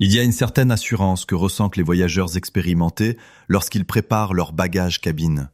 Il y a une certaine assurance que ressentent les voyageurs expérimentés lorsqu'ils préparent leur bagage cabine.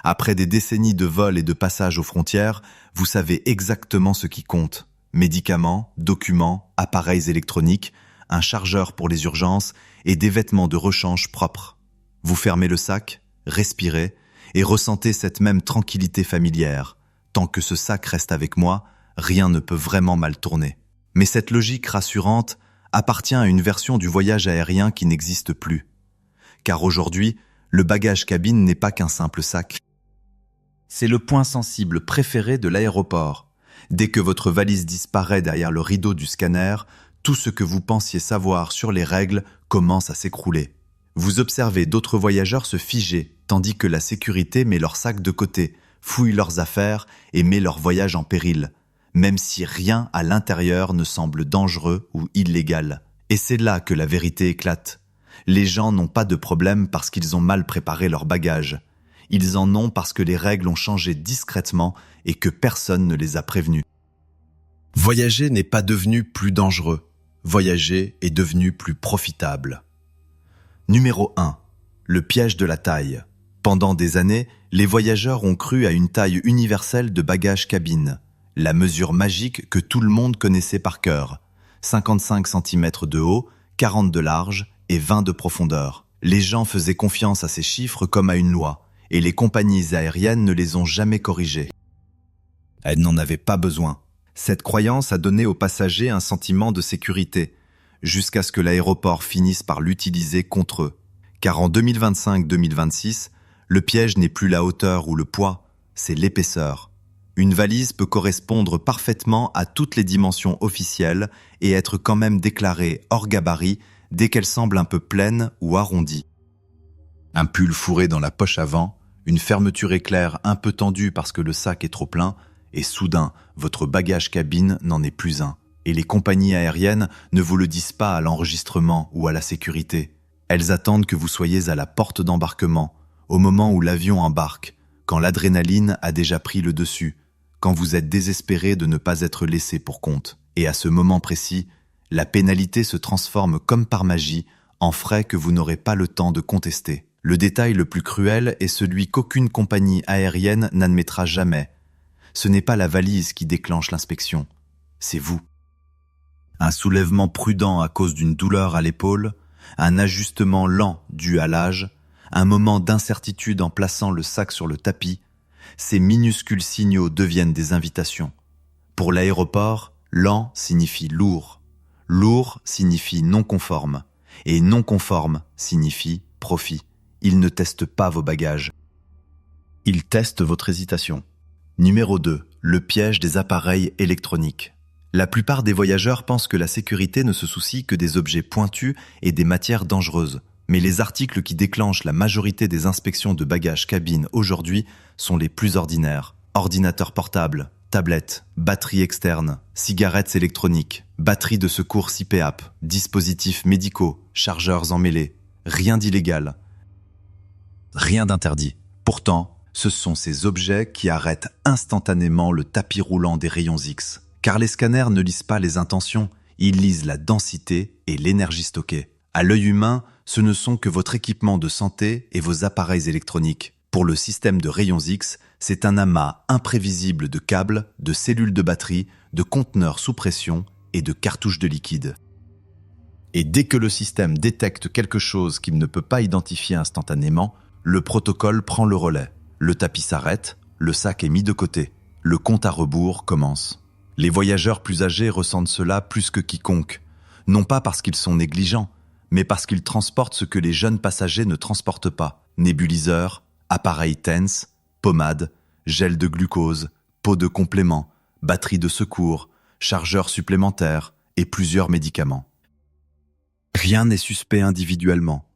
Après des décennies de vol et de passage aux frontières, vous savez exactement ce qui compte. Médicaments, documents, appareils électroniques, un chargeur pour les urgences et des vêtements de rechange propres. Vous fermez le sac, respirez et ressentez cette même tranquillité familière. Tant que ce sac reste avec moi, rien ne peut vraiment mal tourner. Mais cette logique rassurante appartient à une version du voyage aérien qui n'existe plus. Car aujourd'hui, le bagage cabine n'est pas qu'un simple sac. C'est le point sensible préféré de l'aéroport. Dès que votre valise disparaît derrière le rideau du scanner, tout ce que vous pensiez savoir sur les règles commence à s'écrouler. Vous observez d'autres voyageurs se figer, tandis que la sécurité met leur sac de côté, fouille leurs affaires et met leur voyage en péril, même si rien à l'intérieur ne semble dangereux ou illégal. Et c'est là que la vérité éclate. Les gens n'ont pas de problème parce qu'ils ont mal préparé leur bagage. Ils en ont parce que les règles ont changé discrètement et que personne ne les a prévenus. Voyager n'est pas devenu plus dangereux. Voyager est devenu plus profitable. Numéro 1. Le piège de la taille. Pendant des années, les voyageurs ont cru à une taille universelle de bagage cabine, la mesure magique que tout le monde connaissait par cœur. 55 cm de haut, 40 de large et 20 de profondeur. Les gens faisaient confiance à ces chiffres comme à une loi, et les compagnies aériennes ne les ont jamais corrigés. Elles n'en avaient pas besoin. Cette croyance a donné aux passagers un sentiment de sécurité, jusqu'à ce que l'aéroport finisse par l'utiliser contre eux. Car en 2025-2026, le piège n'est plus la hauteur ou le poids, c'est l'épaisseur. Une valise peut correspondre parfaitement à toutes les dimensions officielles et être quand même déclarée hors gabarit dès qu'elle semble un peu pleine ou arrondie. Un pull fourré dans la poche avant, une fermeture éclair un peu tendue parce que le sac est trop plein, et soudain, votre bagage cabine n'en est plus un. Et les compagnies aériennes ne vous le disent pas à l'enregistrement ou à la sécurité. Elles attendent que vous soyez à la porte d'embarquement, au moment où l'avion embarque, quand l'adrénaline a déjà pris le dessus, quand vous êtes désespéré de ne pas être laissé pour compte. Et à ce moment précis, la pénalité se transforme comme par magie en frais que vous n'aurez pas le temps de contester. Le détail le plus cruel est celui qu'aucune compagnie aérienne n'admettra jamais. Ce n'est pas la valise qui déclenche l'inspection, c'est vous. Un soulèvement prudent à cause d'une douleur à l'épaule, un ajustement lent dû à l'âge, un moment d'incertitude en plaçant le sac sur le tapis, ces minuscules signaux deviennent des invitations. Pour l'aéroport, lent signifie lourd. Lourd signifie non conforme. Et non conforme signifie profit. Ils ne testent pas vos bagages. Ils testent votre hésitation. Numéro 2. Le piège des appareils électroniques. La plupart des voyageurs pensent que la sécurité ne se soucie que des objets pointus et des matières dangereuses. Mais les articles qui déclenchent la majorité des inspections de bagages cabine aujourd'hui sont les plus ordinaires. Ordinateurs portables, tablettes, batteries externes, cigarettes électroniques, batteries de secours CPAP, dispositifs médicaux, chargeurs emmêlés. Rien d'illégal. Rien d'interdit. Pourtant, ce sont ces objets qui arrêtent instantanément le tapis roulant des rayons X. Car les scanners ne lisent pas les intentions, ils lisent la densité et l'énergie stockée. À l'œil humain, ce ne sont que votre équipement de santé et vos appareils électroniques. Pour le système de rayons X, c'est un amas imprévisible de câbles, de cellules de batterie, de conteneurs sous pression et de cartouches de liquide. Et dès que le système détecte quelque chose qu'il ne peut pas identifier instantanément, le protocole prend le relais. Le tapis s'arrête, le sac est mis de côté. Le compte à rebours commence. Les voyageurs plus âgés ressentent cela plus que quiconque. Non pas parce qu'ils sont négligents, mais parce qu'ils transportent ce que les jeunes passagers ne transportent pas. Nébuliseurs, appareils TENS, pommades, gel de glucose, pots de complément, batteries de secours, chargeurs supplémentaires et plusieurs médicaments. Rien n'est suspect individuellement,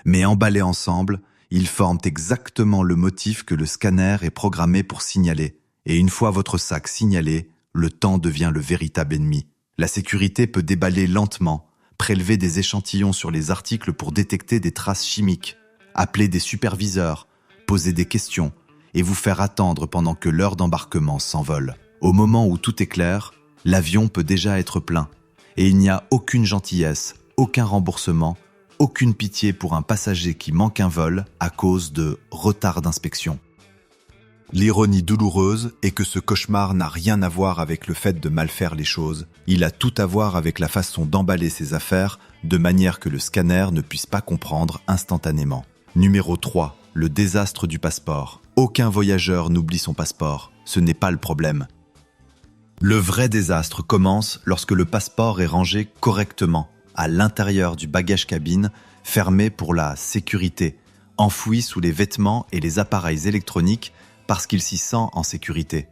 mais emballés ensemble, ils forment exactement le motif que le scanner est programmé pour signaler. Et une fois votre sac signalé, le temps devient le véritable ennemi. La sécurité peut déballer lentement, prélever des échantillons sur les articles pour détecter des traces chimiques, appeler des superviseurs, poser des questions et vous faire attendre pendant que l'heure d'embarquement s'envole. Au moment où tout est clair, l'avion peut déjà être plein et il n'y a aucune gentillesse, aucun remboursement, aucune pitié pour un passager qui manque un vol à cause de retard d'inspection. L'ironie douloureuse est que ce cauchemar n'a rien à voir avec le fait de mal faire les choses, il a tout à voir avec la façon d'emballer ses affaires de manière que le scanner ne puisse pas comprendre instantanément. Numéro 3. Le désastre du passeport. Aucun voyageur n'oublie son passeport, ce n'est pas le problème. Le vrai désastre commence lorsque le passeport est rangé correctement à l'intérieur du bagage cabine, fermé pour la sécurité, enfoui sous les vêtements et les appareils électroniques parce qu'il s'y sent en sécurité.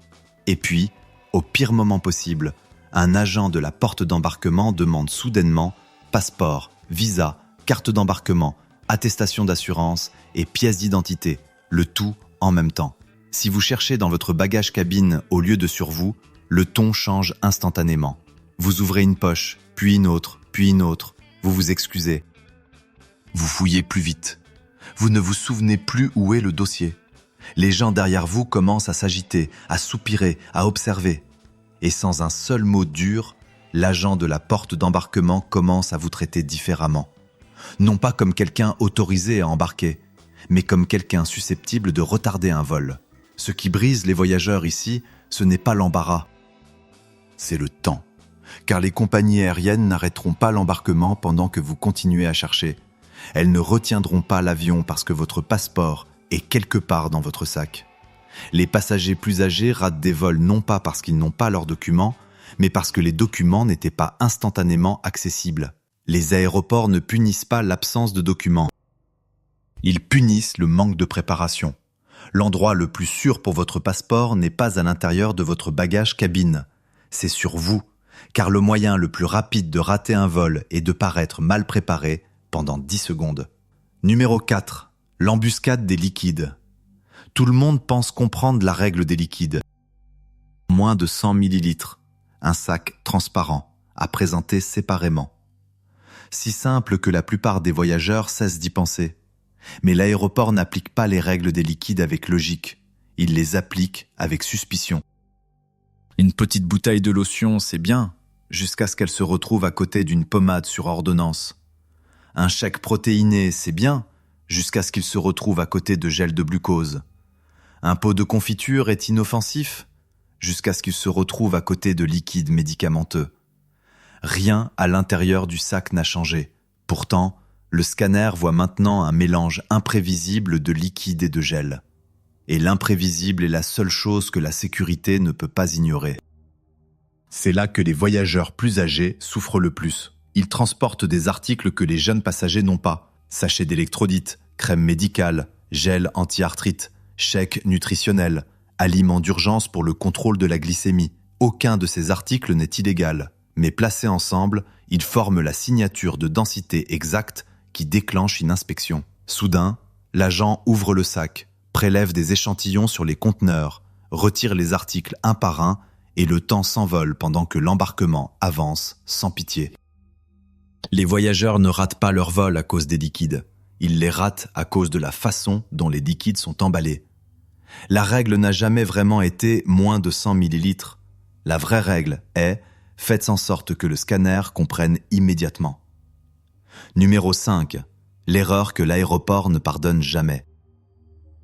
Et puis, au pire moment possible, un agent de la porte d'embarquement demande soudainement passeport, visa, carte d'embarquement, attestation d'assurance et pièce d'identité, le tout en même temps. Si vous cherchez dans votre bagage cabine au lieu de sur vous, le ton change instantanément. Vous ouvrez une poche, puis une autre, vous vous excusez. Vous fouillez plus vite. Vous ne vous souvenez plus où est le dossier. Les gens derrière vous commencent à s'agiter, à soupirer, à observer. Et sans un seul mot dur, l'agent de la porte d'embarquement commence à vous traiter différemment. Non pas comme quelqu'un autorisé à embarquer, mais comme quelqu'un susceptible de retarder un vol. Ce qui brise les voyageurs ici, ce n'est pas l'embarras, c'est le temps. Car les compagnies aériennes n'arrêteront pas l'embarquement pendant que vous continuez à chercher. Elles ne retiendront pas l'avion parce que votre passeport est quelque part dans votre sac. Les passagers plus âgés ratent des vols non pas parce qu'ils n'ont pas leurs documents, mais parce que les documents n'étaient pas instantanément accessibles. Les aéroports ne punissent pas l'absence de documents. Ils punissent le manque de préparation. L'endroit le plus sûr pour votre passeport n'est pas à l'intérieur de votre bagage cabine. C'est sur vous, car le moyen le plus rapide de rater un vol est de paraître mal préparé pendant 10 secondes. Numéro 4. L'embuscade des liquides. Tout le monde pense comprendre la règle des liquides. Moins de 100 ml, un sac transparent, à présenter séparément. Si simple que la plupart des voyageurs cessent d'y penser. Mais l'aéroport n'applique pas les règles des liquides avec logique, il les applique avec suspicion. Une petite bouteille de lotion, c'est bien, jusqu'à ce qu'elle se retrouve à côté d'une pommade sur ordonnance. Un chèque protéiné, c'est bien, jusqu'à ce qu'il se retrouve à côté de gel de glucose. Un pot de confiture est inoffensif, jusqu'à ce qu'il se retrouve à côté de liquide médicamenteux. Rien à l'intérieur du sac n'a changé. Pourtant, le scanner voit maintenant un mélange imprévisible de liquide et de gel. Et l'imprévisible est la seule chose que la sécurité ne peut pas ignorer. C'est là que les voyageurs plus âgés souffrent le plus. Ils transportent des articles que les jeunes passagers n'ont pas. Sachets d'électrolytes, crème médicale, gel anti-arthrite, chèque nutritionnel, aliments d'urgence pour le contrôle de la glycémie. Aucun de ces articles n'est illégal, mais placés ensemble, ils forment la signature de densité exacte qui déclenche une inspection. Soudain, l'agent ouvre le sac, prélève des échantillons sur les conteneurs, retire les articles un par un et le temps s'envole pendant que l'embarquement avance sans pitié. Les voyageurs ne ratent pas leur vol à cause des liquides. Ils les ratent à cause de la façon dont les liquides sont emballés. La règle n'a jamais vraiment été moins de 100 ml. La vraie règle est « faites en sorte que le scanner comprenne immédiatement ». Numéro 5. L'erreur que l'aéroport ne pardonne jamais.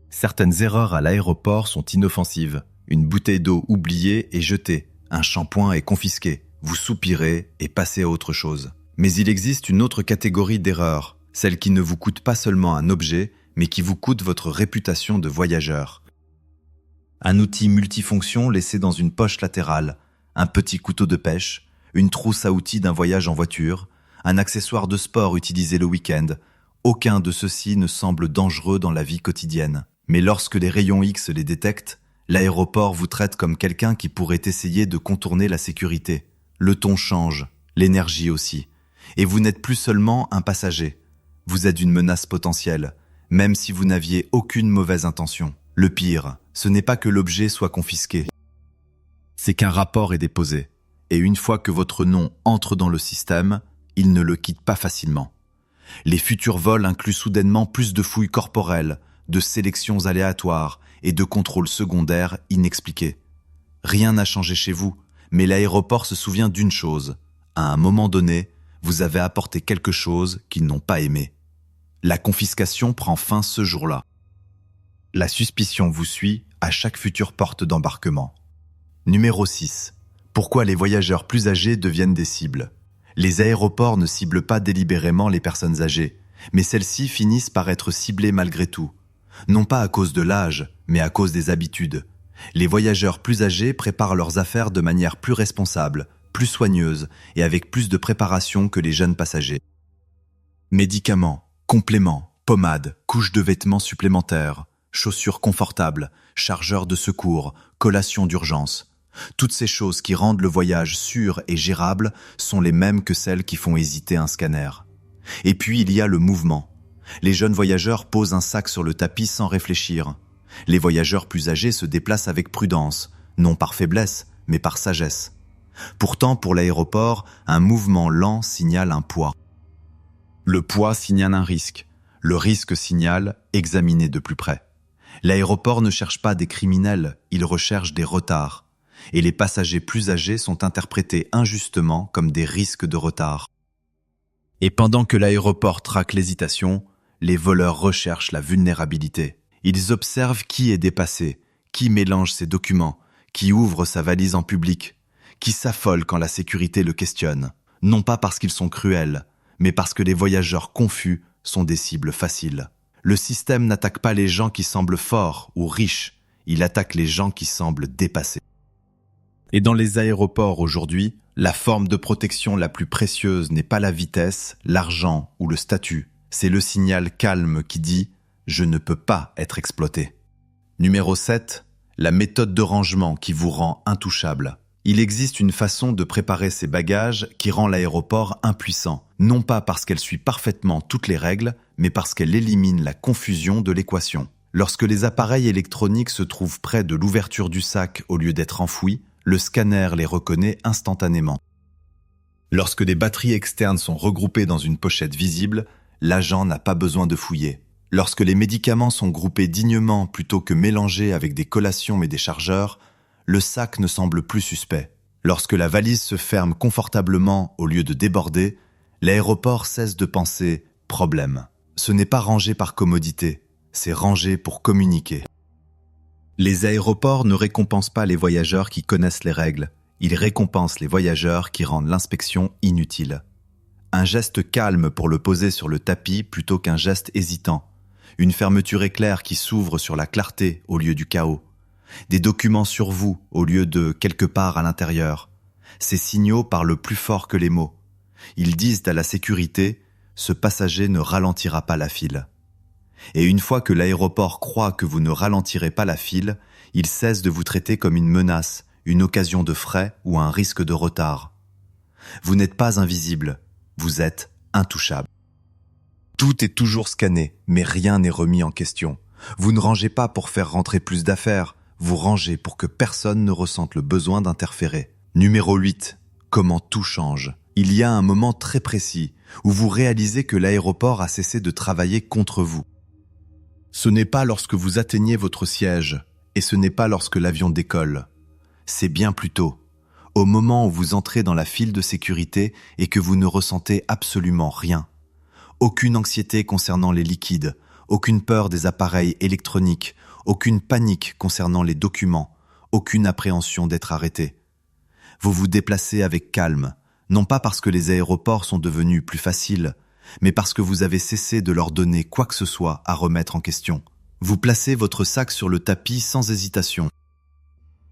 Certaines erreurs à l'aéroport sont inoffensives. Une bouteille d'eau oubliée est jetée, un shampoing est confisqué, vous soupirez et passez à autre chose. Mais il existe une autre catégorie d'erreurs, celle qui ne vous coûte pas seulement un objet, mais qui vous coûte votre réputation de voyageur. Un outil multifonction laissé dans une poche latérale, un petit couteau de pêche, une trousse à outils d'un voyage en voiture, un accessoire de sport utilisé le week-end, aucun de ceux-ci ne semble dangereux dans la vie quotidienne. Mais lorsque les rayons X les détectent, l'aéroport vous traite comme quelqu'un qui pourrait essayer de contourner la sécurité. Le ton change, l'énergie aussi. Et vous n'êtes plus seulement un passager. Vous êtes une menace potentielle, même si vous n'aviez aucune mauvaise intention. Le pire, ce n'est pas que l'objet soit confisqué. C'est qu'un rapport est déposé. Et une fois que votre nom entre dans le système, il ne le quitte pas facilement. Les futurs vols incluent soudainement plus de fouilles corporelles, de sélections aléatoires et de contrôles secondaires inexpliqués. Rien n'a changé chez vous, mais l'aéroport se souvient d'une chose. À un moment donné, Vous avez apporté quelque chose qu'ils n'ont pas aimé. La confiscation prend fin ce jour-là. La suspicion vous suit à chaque future porte d'embarquement. Numéro 6. Pourquoi les voyageurs plus âgés deviennent des cibles? Les aéroports ne ciblent pas délibérément les personnes âgées, mais celles-ci finissent par être ciblées malgré tout. Non pas à cause de l'âge, mais à cause des habitudes. Les voyageurs plus âgés préparent leurs affaires de manière plus responsable, plus soigneuse et avec plus de préparation que les jeunes passagers. Médicaments, compléments, pommades, couches de vêtements supplémentaires, chaussures confortables, chargeurs de secours, collations d'urgence. Toutes ces choses qui rendent le voyage sûr et gérable sont les mêmes que celles qui font hésiter un scanner. Et puis il y a le mouvement. Les jeunes voyageurs posent un sac sur le tapis sans réfléchir. Les voyageurs plus âgés se déplacent avec prudence, non par faiblesse, mais par sagesse. Pourtant, pour l'aéroport, un mouvement lent signale un poids. Le poids signale un risque. Le risque signale examiner de plus près. L'aéroport ne cherche pas des criminels, il recherche des retards. Et les passagers plus âgés sont interprétés injustement comme des risques de retard. Et pendant que l'aéroport traque l'hésitation, les voleurs recherchent la vulnérabilité. Ils observent qui est dépassé, qui mélange ses documents, qui ouvre sa valise en public, qui s'affole quand la sécurité le questionne, non pas parce qu'ils sont cruels, mais parce que les voyageurs confus sont des cibles faciles. Le système n'attaque pas les gens qui semblent forts ou riches, il attaque les gens qui semblent dépassés. Et dans les aéroports aujourd'hui, la forme de protection la plus précieuse n'est pas la vitesse, l'argent ou le statut. C'est le signal calme qui dit « Je ne peux pas être exploité ». Numéro 7. La méthode de rangement qui vous rend intouchable. Il existe une façon de préparer ses bagages qui rend l'aéroport impuissant, non pas parce qu'elle suit parfaitement toutes les règles, mais parce qu'elle élimine la confusion de l'équation. Lorsque les appareils électroniques se trouvent près de l'ouverture du sac au lieu d'être enfouis, le scanner les reconnaît instantanément. Lorsque des batteries externes sont regroupées dans une pochette visible, l'agent n'a pas besoin de fouiller. Lorsque les médicaments sont groupés dignement plutôt que mélangés avec des collations et des chargeurs, le sac ne semble plus suspect. Lorsque la valise se ferme confortablement au lieu de déborder, l'aéroport cesse de penser « problème ». Ce n'est pas rangé par commodité, c'est rangé pour communiquer. Les aéroports ne récompensent pas les voyageurs qui connaissent les règles, ils récompensent les voyageurs qui rendent l'inspection inutile. Un geste calme pour le poser sur le tapis plutôt qu'un geste hésitant. Une fermeture éclair qui s'ouvre sur la clarté au lieu du chaos. Des documents sur vous au lieu de quelque part à l'intérieur. Ces signaux parlent plus fort que les mots. Ils disent à la sécurité « ce passager ne ralentira pas la file ». Et une fois que l'aéroport croit que vous ne ralentirez pas la file, il cesse de vous traiter comme une menace, une occasion de frais ou un risque de retard. Vous n'êtes pas invisible, vous êtes intouchable. Tout est toujours scanné, mais rien n'est remis en question. Vous ne rangez pas pour faire rentrer plus d'affaires, vous rangez pour que personne ne ressente le besoin d'interférer. Numéro 8. Comment tout change. Il y a un moment très précis où vous réalisez que l'aéroport a cessé de travailler contre vous. Ce n'est pas lorsque vous atteignez votre siège, et ce n'est pas lorsque l'avion décolle. C'est bien plus tôt, au moment où vous entrez dans la file de sécurité et que vous ne ressentez absolument rien. Aucune anxiété concernant les liquides, aucune peur des appareils électroniques, aucune panique concernant les documents, aucune appréhension d'être arrêté. Vous vous déplacez avec calme, non pas parce que les aéroports sont devenus plus faciles, mais parce que vous avez cessé de leur donner quoi que ce soit à remettre en question. Vous placez votre sac sur le tapis sans hésitation.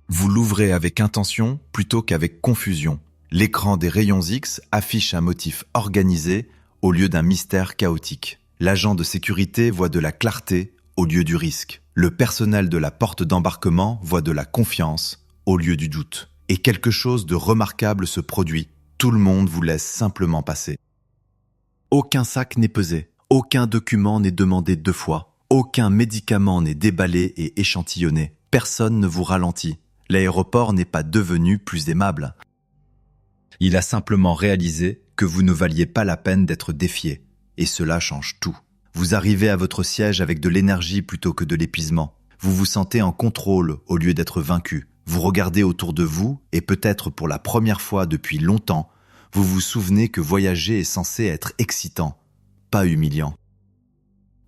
Vous l'ouvrez avec intention plutôt qu'avec confusion. L'écran des rayons X affiche un motif organisé au lieu d'un mystère chaotique. L'agent de sécurité voit de la clarté au lieu du risque. Le personnel de la porte d'embarquement voit de la confiance au lieu du doute. Et quelque chose de remarquable se produit. Tout le monde vous laisse simplement passer. Aucun sac n'est pesé, aucun document n'est demandé 2 fois, aucun médicament n'est déballé et échantillonné. Personne ne vous ralentit. L'aéroport n'est pas devenu plus aimable. Il a simplement réalisé que vous ne valiez pas la peine d'être défié. Et cela change tout. Vous arrivez à votre siège avec de l'énergie plutôt que de l'épuisement. Vous vous sentez en contrôle au lieu d'être vaincu. Vous regardez autour de vous et peut-être pour la première fois depuis longtemps, vous vous souvenez que voyager est censé être excitant, pas humiliant.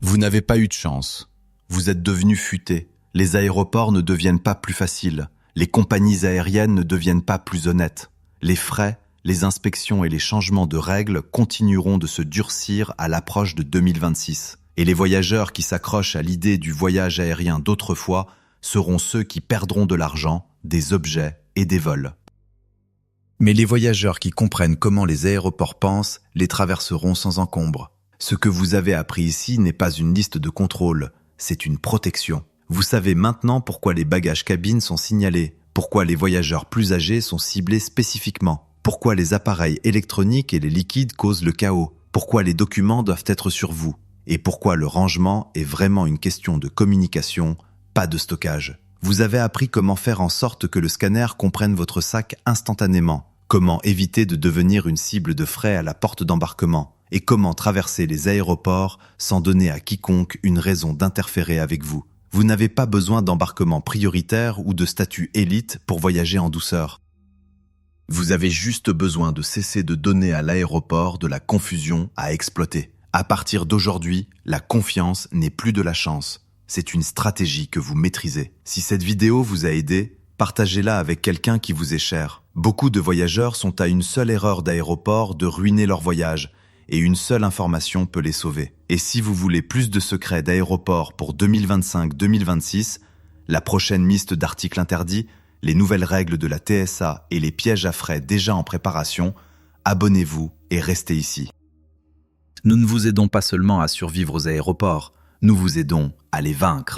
Vous n'avez pas eu de chance. Vous êtes devenu futé. Les aéroports ne deviennent pas plus faciles. Les compagnies aériennes ne deviennent pas plus honnêtes. Les frais, les inspections et les changements de règles continueront de se durcir à l'approche de 2026. Et les voyageurs qui s'accrochent à l'idée du voyage aérien d'autrefois seront ceux qui perdront de l'argent, des objets et des vols. Mais les voyageurs qui comprennent comment les aéroports pensent les traverseront sans encombre. Ce que vous avez appris ici n'est pas une liste de contrôle, c'est une protection. Vous savez maintenant pourquoi les bagages cabines sont signalés, pourquoi les voyageurs plus âgés sont ciblés spécifiquement, pourquoi les appareils électroniques et les liquides causent le chaos, pourquoi les documents doivent être sur vous, et pourquoi le rangement est vraiment une question de communication, pas de stockage. Vous avez appris comment faire en sorte que le scanner comprenne votre sac instantanément, comment éviter de devenir une cible de frais à la porte d'embarquement, et comment traverser les aéroports sans donner à quiconque une raison d'interférer avec vous. Vous n'avez pas besoin d'embarquement prioritaire ou de statut élite pour voyager en douceur. Vous avez juste besoin de cesser de donner à l'aéroport de la confusion à exploiter. À partir d'aujourd'hui, la confiance n'est plus de la chance. C'est une stratégie que vous maîtrisez. Si cette vidéo vous a aidé, partagez-la avec quelqu'un qui vous est cher. Beaucoup de voyageurs sont à une seule erreur d'aéroport de ruiner leur voyage, et une seule information peut les sauver. Et si vous voulez plus de secrets d'aéroport pour 2025-2026, la prochaine liste d'articles interdits, les nouvelles règles de la TSA et les pièges à frais déjà en préparation, abonnez-vous et restez ici. Nous ne vous aidons pas seulement à survivre aux aéroports, nous vous aidons à les vaincre.